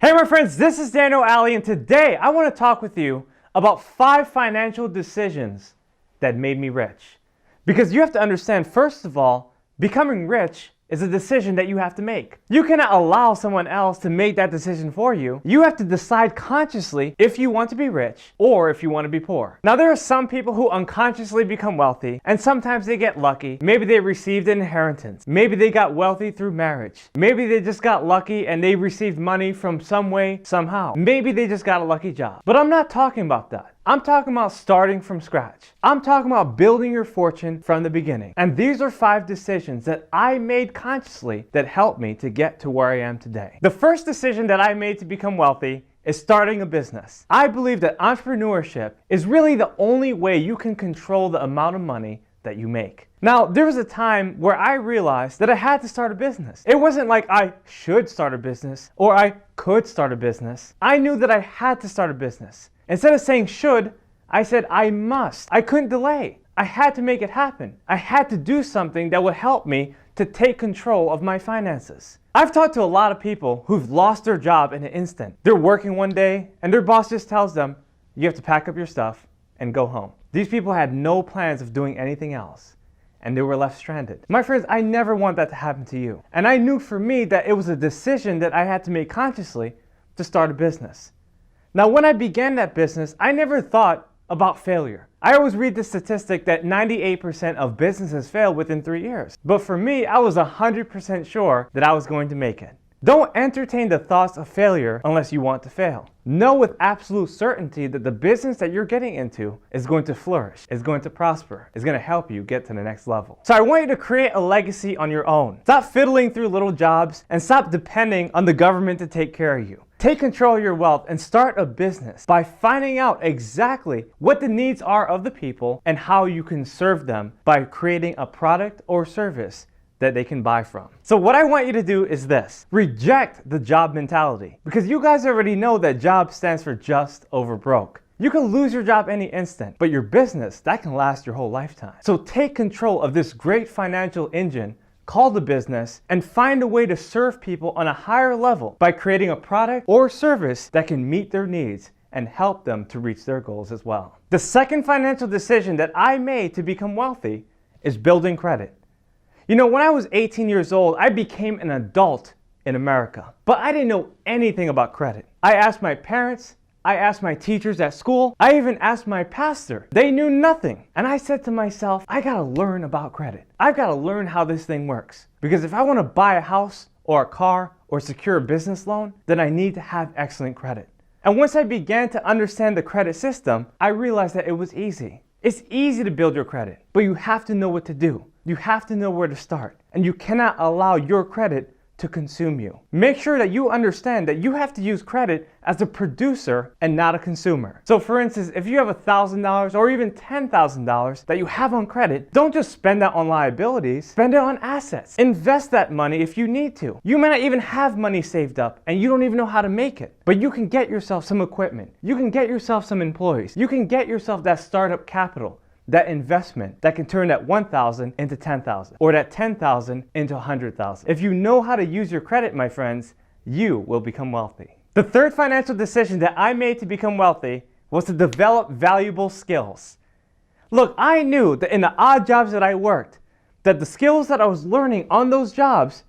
Hey my friends, this is Daniel Alley, and today I want to talk with you about 5 financial decisions that made me rich. Because you have to understand, first of all, becoming rich is a decision that you have to make. You cannot allow someone else to make that decision for you. You have to decide consciously if you want to be rich or if you want to be poor. Now, there are some people who unconsciously become wealthy, and sometimes they get lucky. Maybe they received an inheritance. Maybe they got wealthy through marriage. Maybe they just got lucky and they received money from some way, somehow. Maybe they just got a lucky job. But I'm not talking about that. I'm talking about starting from scratch. I'm talking about building your fortune from the beginning. And these are 5 decisions that I made consciously that helped me to get to where I am today. The first decision that I made to become wealthy is starting a business. I believe that entrepreneurship is really the only way you can control the amount of money that you make. Now, there was a time where I realized that I had to start a business. It wasn't like I should start a business or I could start a business. I knew that I had to start a business. Instead of saying should, I said I must. I couldn't delay. I had to make it happen. I had to do something that would help me to take control of my finances. I've talked to a lot of people who've lost their job in an instant. They're working one day and their boss just tells them, you have to pack up your stuff and go home. These people had no plans of doing anything else, and they were left stranded. My friends, I never want that to happen to you. And I knew for me that it was a decision that I had to make consciously to start a business. Now, when I began that business, I never thought about failure. I always read the statistic that 98% of businesses fail within 3 years. But for me, I was 100% sure that I was going to make it. Don't entertain the thoughts of failure unless you want to fail. Know with absolute certainty that the business that you're getting into is going to flourish, is going to prosper, is going to help you get to the next level. So I want you to create a legacy on your own. Stop fiddling through little jobs and stop depending on the government to take care of you. Take control of your wealth and start a business by finding out exactly what the needs are of the people and how you can serve them by creating a product or service that they can buy from. So what I want you to do is this: reject the job mentality, because you guys already know that job stands for just over broke. You can lose your job any instant, but your business, that can last your whole lifetime. So take control of this great financial engine called a business and find a way to serve people on a higher level by creating a product or service that can meet their needs and help them to reach their goals as well. The second financial decision that I made to become wealthy is building credit. You know, when I was 18 years old, I became an adult in America, but I didn't know anything about credit. I asked my parents, I asked my teachers at school, I even asked my pastor. They knew nothing. And I said to myself, I gotta learn about credit. I've gotta learn how this thing works. Because if I wanna buy a house or a car or secure a business loan, then I need to have excellent credit. And once I began to understand the credit system, I realized that it was easy. It's easy to build your credit, but you have to know what to do. You have to know where to start, and you cannot allow your credit to consume you. Make sure that you understand that you have to use credit as a producer and not a consumer. So for instance, if you have $1,000 or even $10,000 that you have on credit, don't just spend that on liabilities, spend it on assets. Invest that money if you need to. You may not even have money saved up and you don't even know how to make it, but you can get yourself some equipment. You can get yourself some employees. You can get yourself that startup capital, that investment that can turn that 1,000 into 10,000 or that 10,000 into 100,000. If you know how to use your credit, my friends, you will become wealthy. The third financial decision that I made to become wealthy was to develop valuable skills. Look, I knew that in the odd jobs that I worked, that the skills that I was learning on those jobs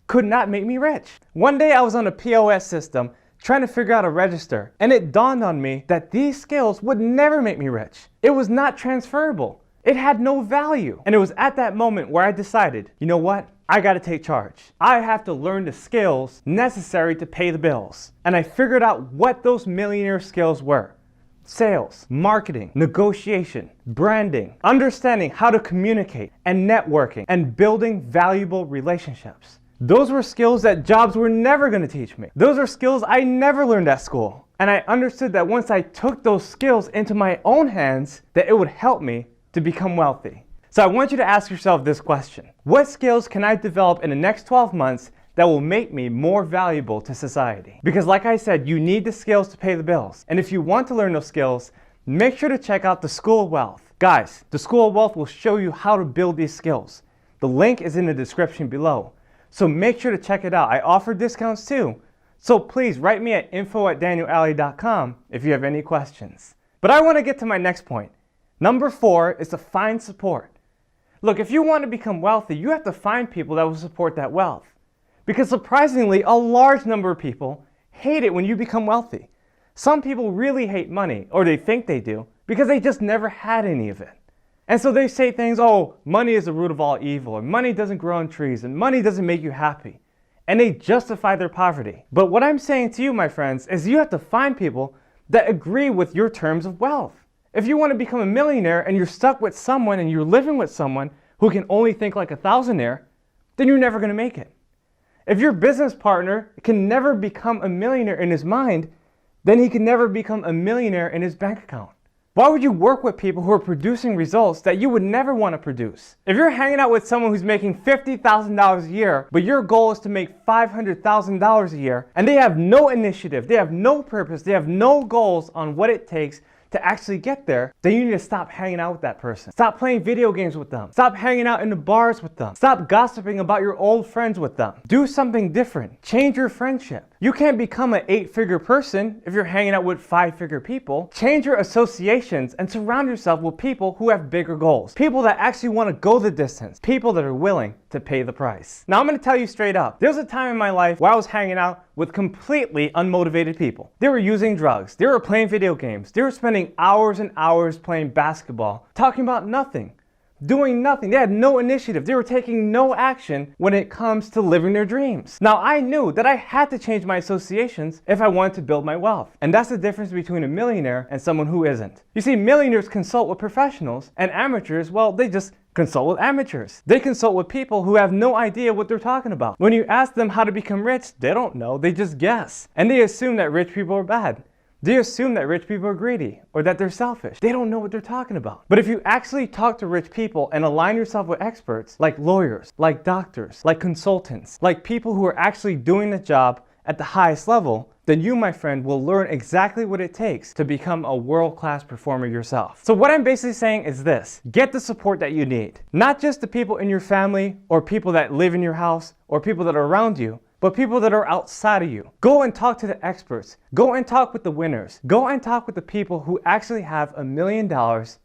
could not make me rich. One day I was on a POS system trying to figure out a register, and it dawned on me that these skills would never make me rich. It was not transferable. It had no value. And it was at that moment where I decided, you know what? I gotta take charge. I have to learn the skills necessary to pay the bills. And I figured out what those millionaire skills were: sales, marketing, negotiation, branding, understanding how to communicate, and networking, and building valuable relationships. Those were skills that jobs were never going to teach me. Those are skills I never learned at school. And I understood that once I took those skills into my own hands, that it would help me to become wealthy. So I want you to ask yourself this question: what skills can I develop in the next 12 months that will make me more valuable to society? Because like I said, you need the skills to pay the bills. And if you want to learn those skills, make sure to check out the School of Wealth. Guys, the School of Wealth will show you how to build these skills. The link is in the description below. So make sure to check it out. I offer discounts too. So please write me at info@danielalley.com if you have any questions. But I want to get to my next point. Number 4 is to find support. Look, if you want to become wealthy, you have to find people that will support that wealth. Because surprisingly, a large number of people hate it when you become wealthy. Some people really hate money, or they think they do, because they just never had any of it. And so they say things, oh, money is the root of all evil, and money doesn't grow on trees, and money doesn't make you happy. And they justify their poverty. But what I'm saying to you, my friends, is you have to find people that agree with your terms of wealth. If you want to become a millionaire and you're stuck with someone and you're living with someone who can only think like a thousandaire, then you're never going to make it. If your business partner can never become a millionaire in his mind, then he can never become a millionaire in his bank account. Why would you work with people who are producing results that you would never want to produce? If you're hanging out with someone who's making $50,000 a year, but your goal is to make $500,000 a year, and they have no initiative, they have no purpose, they have no goals on what it takes to actually get there, then you need to stop hanging out with that person. Stop playing video games with them. Stop hanging out in the bars with them. Stop gossiping about your old friends with them. Do something different. Change your friendship. You can't become an 8-figure person if you're hanging out with 5-figure people. Change your associations and surround yourself with people who have bigger goals. People that actually want to go the distance. People that are willing to pay the price. Now I'm going to tell you straight up. There was a time in my life where I was hanging out with completely unmotivated people. They were using drugs. They were playing video games. They were spending hours and hours playing basketball, talking about nothing. Doing nothing. They had no initiative. They were taking no action when it comes to living their dreams. Now, I knew that I had to change my associations if I wanted to build my wealth. And that's the difference between a millionaire and someone who isn't. You see, millionaires consult with professionals, and amateurs, well, they just consult with amateurs. They consult with people who have no idea what they're talking about. When you ask them how to become rich, they don't know. They just guess. And they assume that rich people are bad. They assume that rich people are greedy or that they're selfish. They don't know what they're talking about. But if you actually talk to rich people and align yourself with experts like lawyers, like doctors, like consultants, like people who are actually doing the job at the highest level, then you, my friend, will learn exactly what it takes to become a world-class performer yourself. So what I'm basically saying is this: get the support that you need. Not just the people in your family or people that live in your house or people that are around you, but people that are outside of you. Go and talk to the experts. Go and talk with the winners. Go and talk with the people who actually have $1 million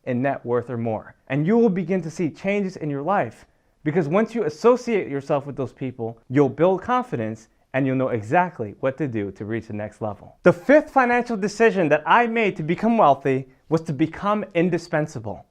in net worth or more. And you will begin to see changes in your life. Because once you associate yourself with those people, you'll build confidence and you'll know exactly what to do to reach the next level. The 5th financial decision that I made to become wealthy was to become indispensable.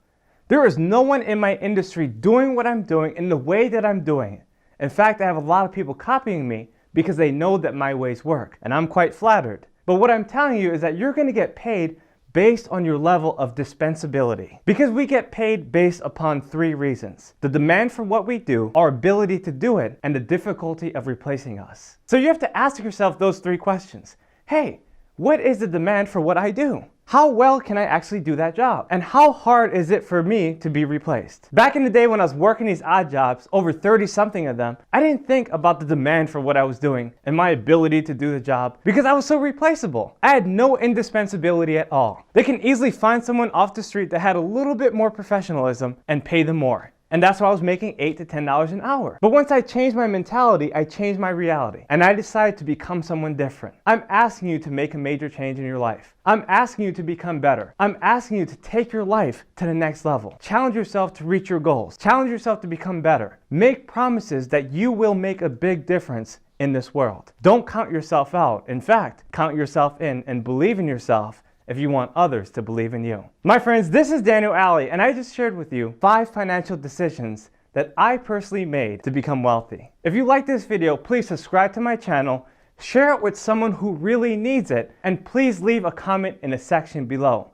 There is no one in my industry doing what I'm doing in the way that I'm doing it. In fact, I have a lot of people copying me because they know that my ways work, and I'm quite flattered. But what I'm telling you is that you're going to get paid based on your level of dispensability. Because we get paid based upon 3 reasons: the demand for what we do, our ability to do it, and the difficulty of replacing us. So you have to ask yourself those 3 questions. Hey, what is the demand for what I do? How well can I actually do that job? And how hard is it for me to be replaced? Back in the day when I was working these odd jobs, over 30 something of them, I didn't think about the demand for what I was doing and my ability to do the job because I was so replaceable. I had no indispensability at all. They can easily find someone off the street that had a little bit more professionalism and pay them more. And that's why I was making $8 to $10 an hour. But once I changed my mentality, I changed my reality. And I decided to become someone different. I'm asking you to make a major change in your life. I'm asking you to become better. I'm asking you to take your life to the next level. Challenge yourself to reach your goals. Challenge yourself to become better. Make promises that you will make a big difference in this world. Don't count yourself out. In fact, count yourself in and believe in yourself if you want others to believe in you. My friends, this is Daniel Alley, and I just shared with you 5 financial decisions that I personally made to become wealthy. If you like this video, please subscribe to my channel, share it with someone who really needs it, and please leave a comment in the section below.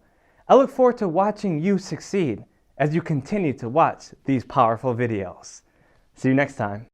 I look forward to watching you succeed as you continue to watch these powerful videos. See you next time.